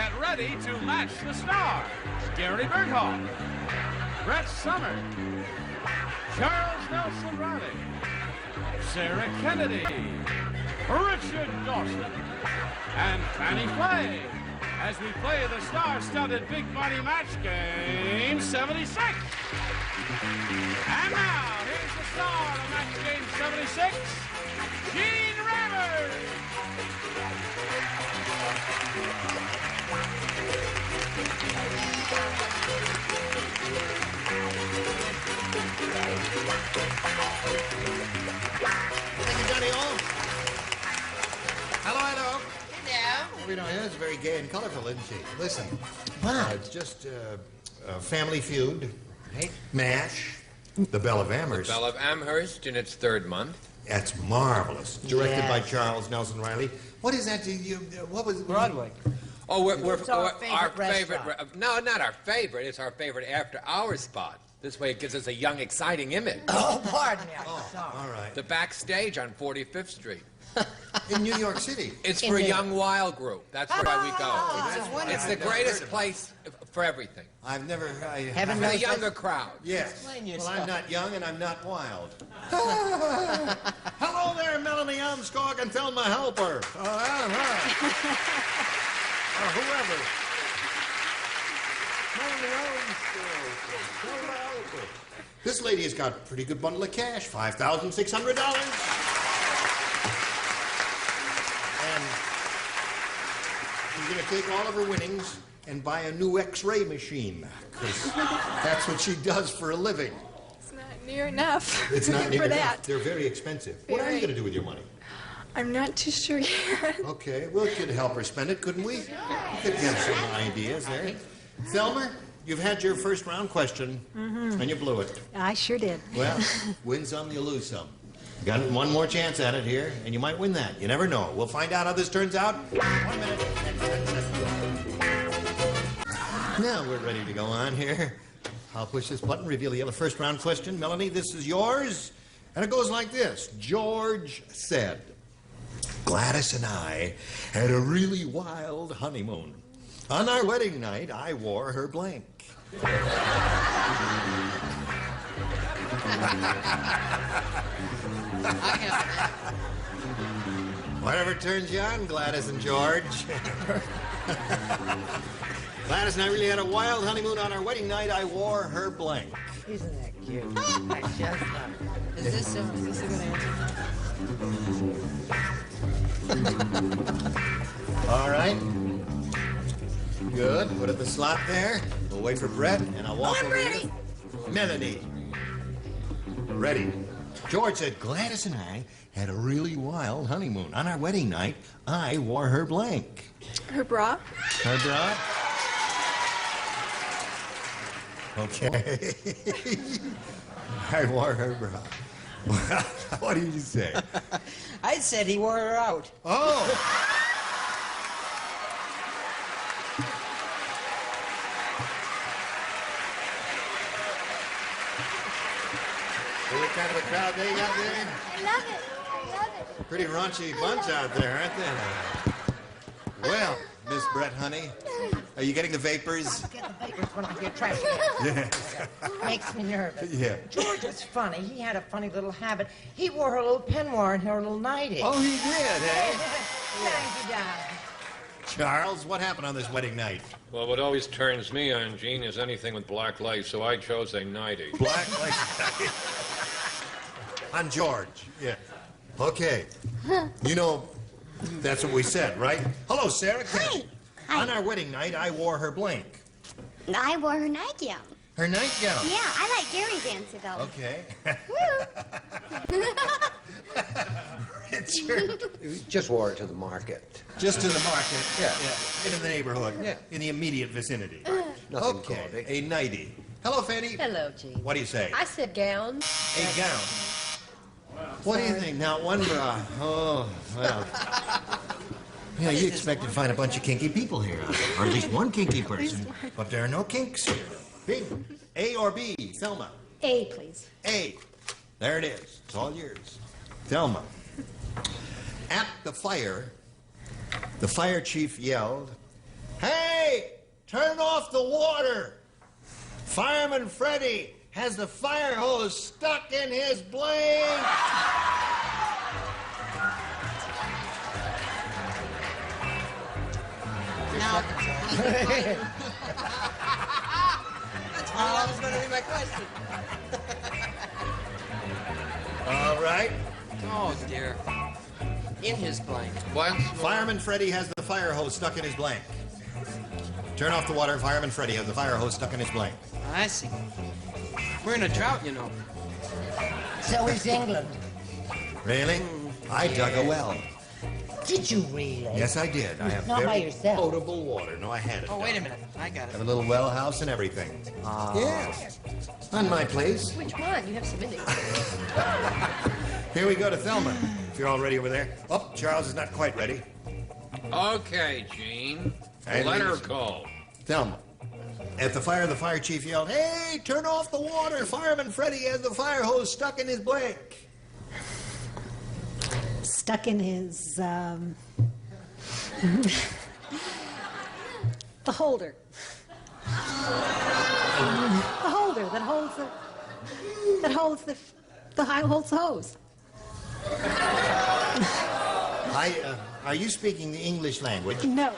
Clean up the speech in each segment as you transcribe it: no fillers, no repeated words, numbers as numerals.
Get ready to match the star. Gary Burghoff, Brett Summer, Charles Nelson Reilly, Sarah Kennedy, Richard Dawson, and Fannie Flagg as we play the star-studded Big Money Match Game 76. And now, here's the star of Match Game 76, Gene Rivers. Thank you, Johnny O. Hello. Hello. What are we doing here? It's very gay and colorful, isn't she? Listen. Wow. It's just Family Feud, Right. MASH, The Belle of Amherst. The Belle of Amherst in its third month. That's marvelous. Directed by Charles Nelson Reilly. What is that? What was Broadway. Oh, we're our favorite no, not our favorite. It's our favorite after-hours spot. This way it gives us a young, exciting image. Oh, pardon me. I'm sorry. All right. The backstage on 45th Street. In New York City. It's for a young, wild group. That's where we go. That's wonderful. It's the greatest place for everything. I've never... Haven't For the knows younger crowd. Yes. Explain Well, yourself. I'm not young and I'm not wild. Hello there, Melanie Armstrong and Thelma Helper. Or whoever. Melanie Armstrong. Thelma Helper. This lady has got a pretty good bundle of cash, $5,600. And she's going to take all of her winnings and buy a new X-ray machine, because that's what she does for a living. It's not near enough. It's not near for enough. that. They're very expensive. What are you going to do with your money? I'm not too sure yet. Okay, we could help her spend it, couldn't we? We could have some ideas there. Thelma, you've had your first round question, and you blew it. I sure did. Well, win some, you lose some. You got one more chance at it here, and you might win that. You never know. We'll find out how this turns out. 1 minute. Now we're ready to go on here. I'll push this button, reveal the first round question. Melanie, this is yours. And it goes like this. George said, Gladys and I had a really wild honeymoon. On our wedding night, I wore her blank. Whatever turns you on, Gladys and George. Gladys and I really had a wild honeymoon. On our wedding night, I wore her blank. Isn't that cute? I just love it. Is this a good answer? All right. Good. Put it in the slot there. We'll wait for Brett, and I'll walk over here. Melanie. Ready. George said, Gladys and I had a really wild honeymoon. On our wedding night, I wore her blank. Her bra? Her bra? Okay. I wore her bra. What did you say? I said he wore her out. Oh! What kind of a crowd they got there? I love it. I love it. Pretty raunchy bunch out there, aren't they? Well, Miss Brett, honey, are you getting the vapors? I get the vapors when I get trash cans. Makes me nervous. Yeah. George was funny. He had a funny little habit. He wore her little peignoir and her little nightie. Oh, he did, eh? Thank you, darling. Charles, what happened on this wedding night? Well, what always turns me on, Gene, is anything with black lights, so I chose a 90. Black light. On George, yeah. Okay. You know, that's what we said, right? Hello, Sarah. Hi. On our wedding night, I wore her blank. I wore her nightgown. Her nightgown. Yeah, I like Gary's answer though. Okay. Woo. Richard. Just wore it to the market. Just to the market. Yeah. In the neighborhood. Yeah. In the immediate vicinity. Nothing Okay. gaudy. A nightie. Hello, Fannie. Hello, Gene. What do you say? I said gown. A gown. What do you think? Now, one bra. Oh, well. Yeah, you expect to find a bunch of kinky people here, or at least one kinky person. But there are no kinks here. B. A or B? Thelma. A, please. A. There it is. It's all yours. Thelma. At the fire chief yelled, "Hey, turn off the water. Fireman Freddie has the fire hose stuck in his blank. That was going to be my question. All right. Oh, dear. In his blank. What? Fireman Freddie has the fire hose stuck in his blank. Turn off the water. Fireman Freddie has the fire hose stuck in his blank. I see. We're in a drought, you know. So is England. Really? I dug a well. Did you really? Yes, I did. I have Not by very yourself. potable water. No, I had it. Oh, wait a minute. I got I have it. a little well house and everything. Yes. On my place. Which one? You have so many. Here we go to Thelma. If you're all ready over there. Oh, Charles is not quite ready. Okay, Gene. And Let her ladies- go. Thelma. At the fire chief yelled, "Hey, turn off the water. Fireman Freddie has the fire hose stuck in his blank." Stuck in his, the holder. The holder that holds the hose. Are you speaking the English language? No.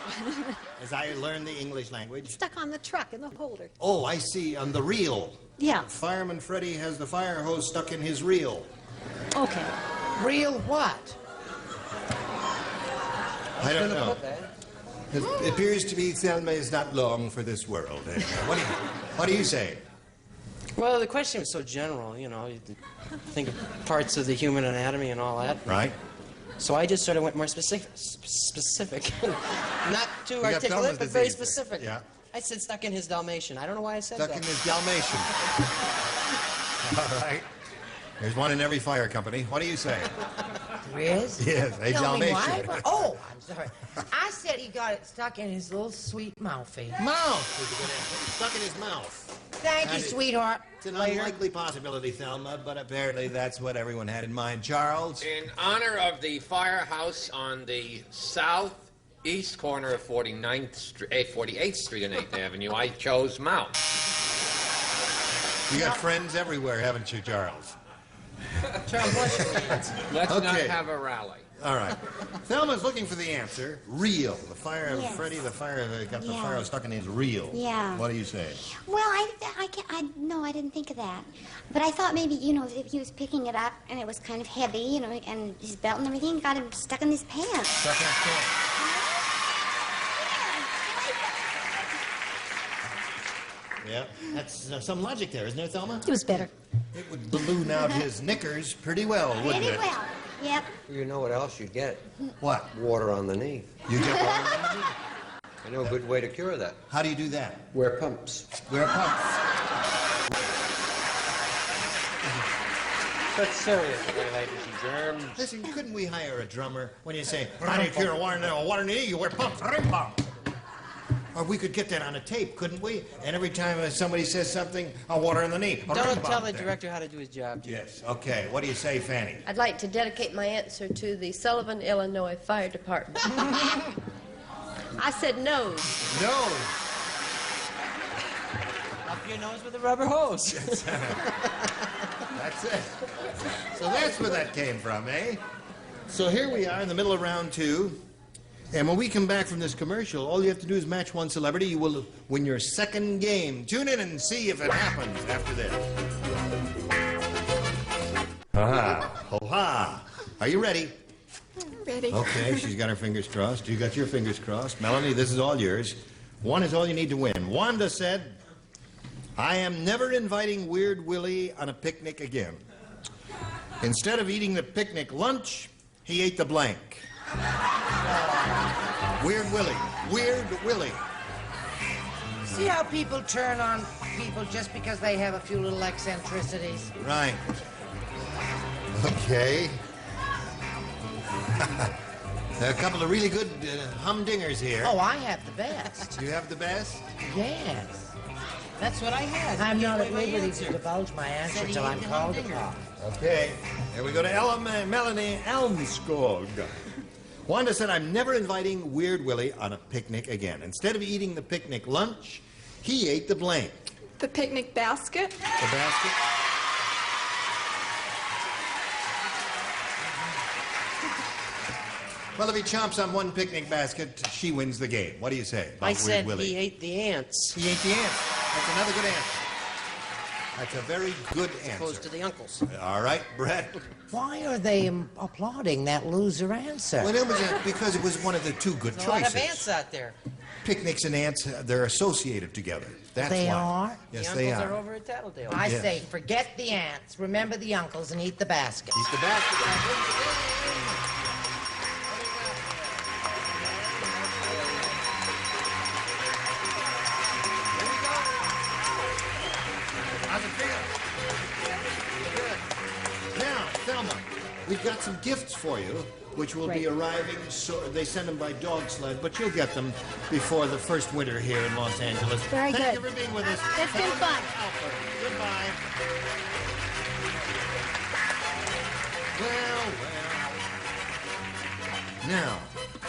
As I learned the English language. Stuck on the truck in the holder. Oh, I see. On the reel. Yeah. Fireman Freddie has the fire hose stuck in his reel. Okay. Real what? I don't know. It appears to be Thelma is not long for this world. What do you say? Well, the question was so general, you know. You think of parts of the human anatomy and all that. Right? So I just sort of went more specific. Not too got articulate, Thelma's but very disease there. specific. Yeah. I said stuck in his Dalmatian. I don't know why I said Stuck that. in his Dalmatian. All right. There's one in every fire company. What do you say? There is? Yes, a Tell me Dalmatian. why? Oh, I'm sorry. I said he got it stuck in his little sweet mouthy. Mouth is a good answer. Stuck in his mouth. Thank you, sweetheart. It's an unlikely possibility, Thelma, but apparently that's what everyone had in mind. Charles? In honor of the firehouse on the southeast corner of 48th Street and 8th Avenue, I chose Mount. You got friends everywhere, haven't you, Charles? Charles, what's your answer? Let's not Okay. have a rally. All right. Thelma's looking for the answer. Reel. The fire of Yes. Freddie, the fire got the Yeah. fire stuck in his reel. Yeah. What do you say? Well, no, I didn't think of that. But I thought maybe, if he was picking it up and it was kind of heavy, and his belt and everything got him stuck in his pants. Stuck in his pants. Yeah, that's some logic there, isn't there, Thelma? It was better. It would balloon out his knickers pretty well, wouldn't Pretty it? well. Yep. You know what else you'd get? What? Water on the knee. You get one? I know a good way to cure that. How do you do that? Wear pumps. Wear pumps. But seriously, ladies and germs. Listen, couldn't we hire a drummer when you say, how do you cure a water in the knee? You wear pumps. Ring pump. Or we could get that on a tape, couldn't we? And every time somebody says something, a water in the knee. A ring Don't tell pump the there. director how to do his job, Jim. Yes, okay. What do you say, Fannie? I'd like to dedicate my answer to the Sullivan, Illinois Fire Department. I said no. No. Up your nose with a rubber hose. That's it. So that's where that came from, eh? So here we are in the middle of round two. And when we come back from this commercial, all you have to do is match one celebrity. You will win your second game. Tune in and see if it happens after this. Ha-ha. Ho-ha. Are you ready? Ready? Okay, she's got her fingers crossed. You got your fingers crossed. Melanie, this is all yours. One is all you need to win. Wanda said, I am never inviting Weird Willie on a picnic again. Instead of eating the picnic lunch, he ate the blank. Weird Willie. Weird Willie. See how people turn on people just because they have a few little eccentricities? Right. Okay. A couple of really good humdingers here. Oh, I have the best. You have the best? Yes. That's what I had. I'm not at Give me my liberty answer. to divulge my answer Said he till I'm ate the called humdinger. upon. Okay. Here we go to Melanie Elmskog. Wanda said, I'm never inviting Weird Willie on a picnic again. Instead of eating the picnic lunch, he ate the blank. The picnic basket. The basket? Well, if he chomps on one picnic basket, she wins the game. What do you say about I Weird said Willie? he ate the ants. He ate the ants. That's another good answer. That's a very good answer. Opposed to the uncles. All right, Brett. Why are they applauding that loser answer? Well, it was because it was one of the two good There's choices. a lot of ants out there. Picnics and ants, they're associated together. That's They why. are? Yes, The they uncles are. are over at Tattletale. I Yes. say, forget the ants, remember the uncles, and eat the basket. Eat the basket. How's it feel? Good. Now, Thelma, we've got some gifts for you, which will be Great. arriving. So they send them by dog sled, but you'll get them before the first winter here in Los Angeles. Very Thank good. you for being with us. It's been Thelma fun. Alford. Goodbye. Well. Now,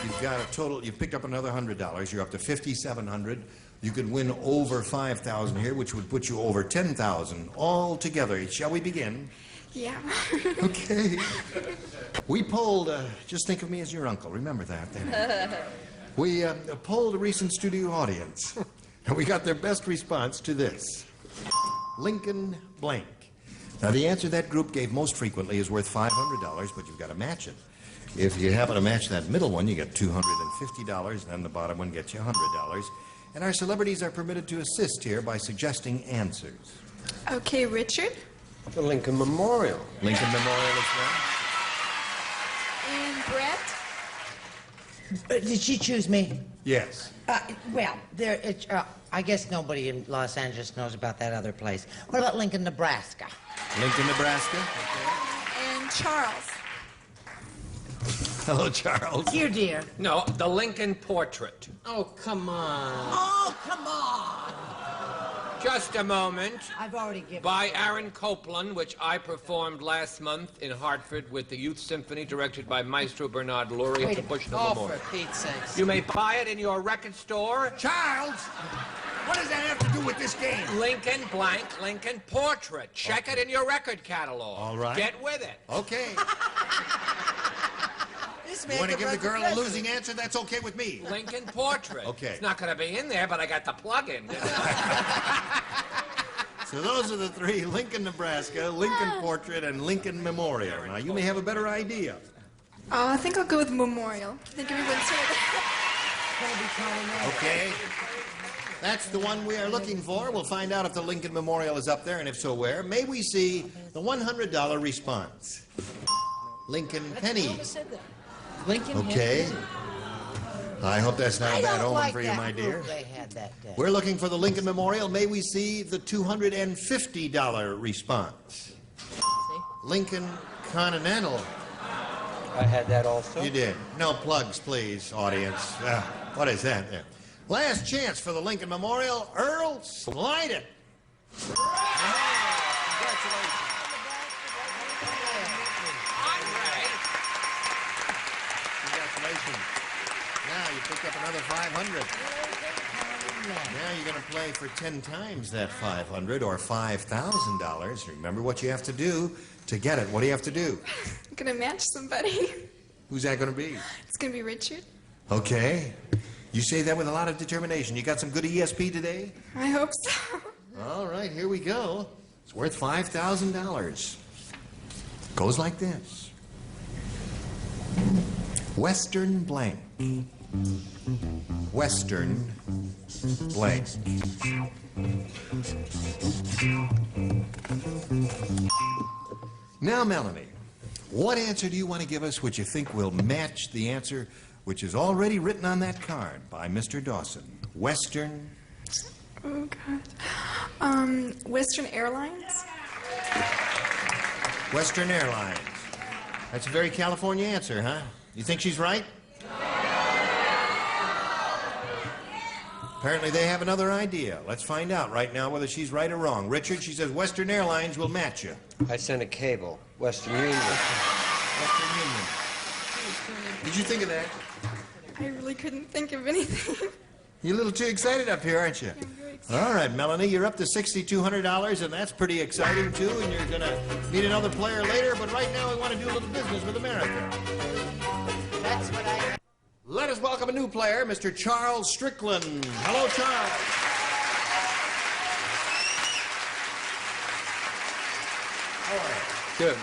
you've got a total. You've picked up another $100. You're up to $5,700. You could win over $5,000 here, which would put you over $10,000 all together. Shall we begin? Yeah. Okay. We polled, just think of me as your uncle. Remember that. Then. We polled a recent studio audience, and we got their best response to this. Lincoln blank. Now, the answer that group gave most frequently is worth $500, but you've got to match it. If you happen to match that middle one, you get $250, and then the bottom one gets you $100. And our celebrities are permitted to assist here by suggesting answers. Okay, Richard. The Lincoln Memorial. Lincoln Memorial is one. And Brett. Did she choose me? Yes. Well, I guess nobody in Los Angeles knows about that other place. What about Lincoln, Nebraska? Lincoln, Nebraska. And Charles. Hello, Charles. Here, dear. No, the Lincoln portrait. Oh, come on. Oh, come on! Just a moment. I've already given. By Aaron Copland, which I performed last month in Hartford with the Youth Symphony, directed by Maestro Bernard Lurie at the Bushnell Oh, Memorial. for Pete's sakes. You may buy it in your record store. Charles! What does that have to do with this game? Lincoln blank, Lincoln portrait. Check it in your record catalog. All right. Get with it. Okay. This You man want to could give the run for girl a president. losing answer? That's okay with me. Lincoln portrait. Okay. It's not going to be in there, but I got the plug-in. So those are the three: Lincoln, Nebraska, Lincoln Portrait, and Lincoln Memorial. Now, you may have a better idea. I think I'll go with Memorial. I think everyone's heard that. Okay. That's the one we are looking for. We'll find out if the Lincoln Memorial is up there, and if so, where. May we see the $100 response? Lincoln pennies. Lincoln. Okay. I hope that's not I a bad don't omen like for you, that my dear. group they had that day. We're looking for the Lincoln Memorial. May we see the $250 response? Lincoln Continental. I had that also. You did. No plugs, please, audience. What is that there? Last chance for the Lincoln Memorial. Earl, slide it. Congratulations. Now you picked up another 500. Now you're going to play for 10 times that 500 or $5,000. Remember what you have to do to get it. What do you have to do? I'm going to match somebody. Who's that going to be? It's going to be Richard. Okay. You say that with a lot of determination. You got some good ESP today? I hope so. All right, here we go. It's worth $5,000. Goes like this. Western blank. Western blank. Now, Melanie, what answer do you want to give us which you think will match the answer which is already written on that card by Mr. Dawson? Western. Oh, God. Western Airlines? Western Airlines. That's a very California answer, huh? You think she's right? Apparently they have another idea. Let's find out right now whether she's right or wrong. Richard, she says Western Airlines will match you. I sent a cable. Western Union. Western Union. Did you think of that? I really couldn't think of anything. You're a little too excited up here, aren't you? I'm very excited. All right, Melanie, you're up to $6,200, and that's pretty exciting, too, and you're going to meet another player later, but right now we want to do a little business with America. That's what I... Let us welcome a new player, Mr. Charles Strickland. Hello, Charles. How are you? Good.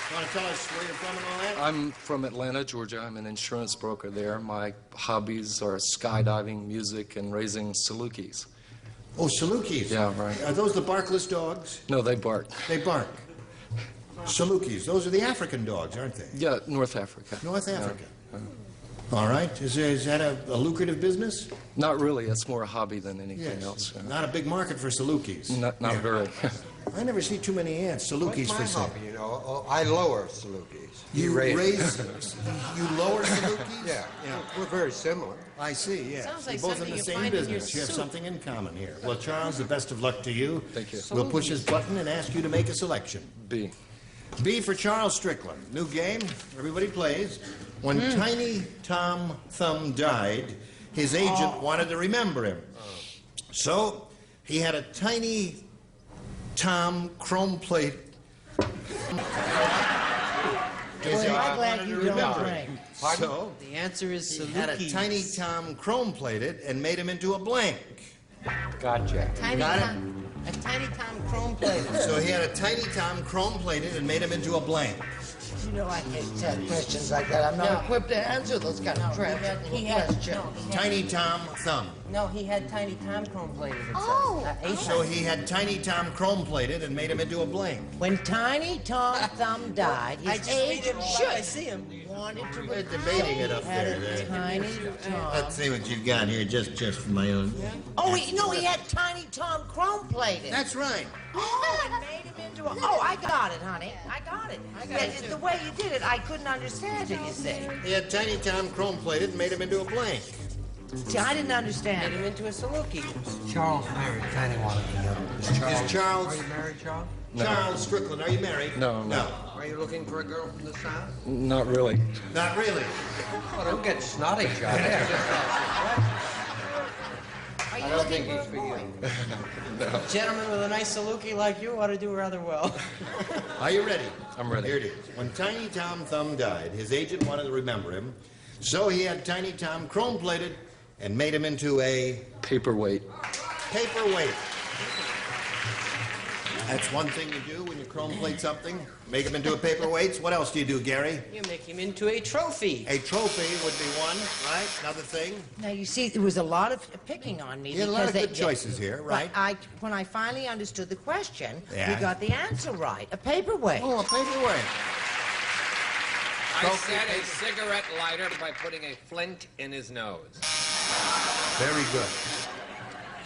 You want to tell us where you're from and all that? I'm from Atlanta, Georgia. I'm an insurance broker there. My hobbies are skydiving, music, and raising Salukis. Oh, Salukis. Yeah, right. Are those the barkless dogs? No, they bark. They bark. Salukis. Those are the African dogs, aren't they? Yeah, North Africa. North Africa. All right. Is that a lucrative business? Not really. It's more a hobby than anything Yes. else. Not a big market for Salukis. Not very. I never see too many ants, Salukis What's for my sale. hobby, you know? Oh, I lower Salukis. You raise, you lower Salukis? Yeah, we're very similar. I see, yes. Sounds like You're both in something the you same find in your business. You have soup. something in common here. Well, Charles, the best of luck to you. Thank you. We'll push this button and ask you to make a selection. B. B for Charles Strickland. New game. Everybody plays. When Tiny Tom Thumb died, his agent wanted to remember him. So he had a Tiny Tom chrome plate. Boy, I'm glad you don't drink. So The answer is he had a Salukis. Tiny Tom chrome plated and made him into a blank. Gotcha. Tiny Got it? Tom, a Tiny Tom chrome plated. So he had a Tiny Tom chrome plated and made him into a blank. You know I hate questions like that. I'm not equipped to answer those kind of questions. Tiny Tom Thumb. No, he had Tiny Tom chrome plated. Oh. So he had Tiny Tom chrome plated and made him into a blank. When Tiny Tom Thumb died, his agent I see him. wanted to We're debating it up had there. a Tiny Tom. Let's see what you've got here, just for my own. Oh, he had Tiny Tom chrome plated. That's right. Oh, and made him into a... Oh, I got it, honey. I got it. The way you did it, I couldn't understand it, you see. He had Tiny Tom chrome plated and made him into a blank. See, I didn't understand Made him it. into a Saluki. Charles married. Fannie wanted to know. Is Charles, Are you married, Charles? Charles Strickland, are you married? No. Are you looking for a girl from the South? Not really. Not really. Well, don't get snotty, Charles. Are you I don't looking think for he's a for boy? you. A gentleman with a nice Saluki like you ought to do rather well. Are you ready? I'm ready. Here it is. When Tiny Tom Thumb died, his agent wanted to remember him, so he had Tiny Tom chrome plated and made him into a Paperweight. paperweight. That's one thing you do when you chrome plate something. Make him into a paperweight. What else do you do, Gary? You make him into a trophy. A trophy would be one, right? Another thing. Now, you see, there was a lot of picking on me. You had a lot of because good choices here, right? When I finally understood the question, Yeah. you got the answer right. A paperweight. Oh, a paperweight. I said a cigarette lighter by putting a flint in his nose. Very good.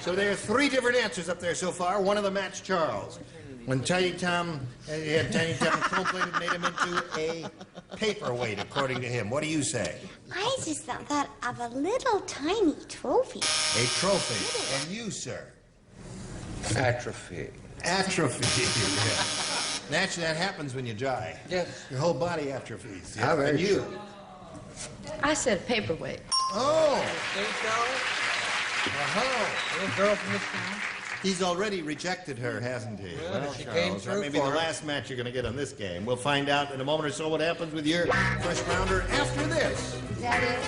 So there are three different answers up there so far. One of them matched Charles. When Tiny Tom, he had Tiny Tom chrome plated, made him into a paperweight, according to him. What do you say? I just thought of a little tiny trophy. A trophy. And you, sir? Atrophy. Atrophy. Yeah. Naturally, that happens when you die. Yes. Your whole body atrophies. How very And you? I said paperweight. Oh! There you go. Uh-huh. Little girl from the town. He's already rejected her, hasn't he? Well, she came Charles, that through may be the for him. last match you're going to get on this game. We'll find out in a moment or so what happens with your first rounder after this. Is that it?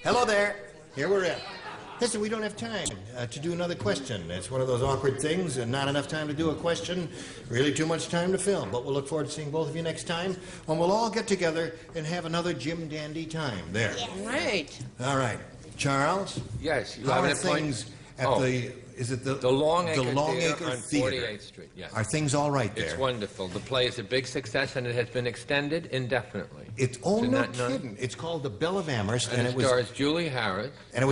Hello there. Here we're at. Listen, we don't have time to do another question. It's one of those awkward things, and not enough time to do a question. Really too much time to film. But we'll look forward to seeing both of you next time when we'll all get together and have another Jim Dandy time. There. Right. All right. Charles? Yes, you How have are an appointment. things at Oh. the... Is it the Longacre Longacre Theater on Theater? 48th Street, yes. Are things all right there? It's wonderful. The play is a big success, and it has been extended indefinitely. It's oh, Isn't no that nice? kidding. It's called The Belle of Amherst, And and it it was stars Julie Harris.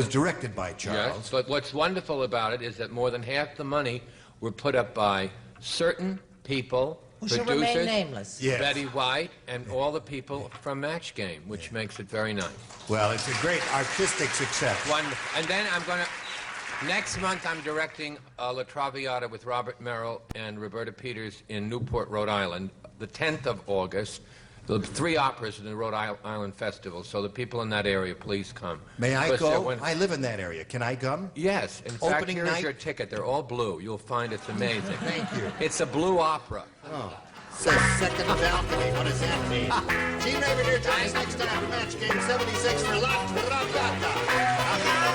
directed by Charles. Yes, but what's wonderful about it is that more than half the money were put up by certain people, Who shall producers, remain nameless. Yes. Betty White, and all the people from Match Game, which makes it very nice. Well, it's a great artistic success. Wonderful. And then I'm going to... Next month, I'm directing La Traviata with Robert Merrill and Roberta Peters in Newport, Rhode Island, the 10th of August. The 3 operas in the Rhode Island Festival, so the people in that area, please come. May I Because, go? when- I live in that area. Can I come? Yes. In fact, Opening here's night? your ticket. They're all blue. You'll find it's amazing. Thank you. It's a blue opera. Oh. Says second balcony. What does that mean? Team Raven here joins next time for match game 76 for La Traviata.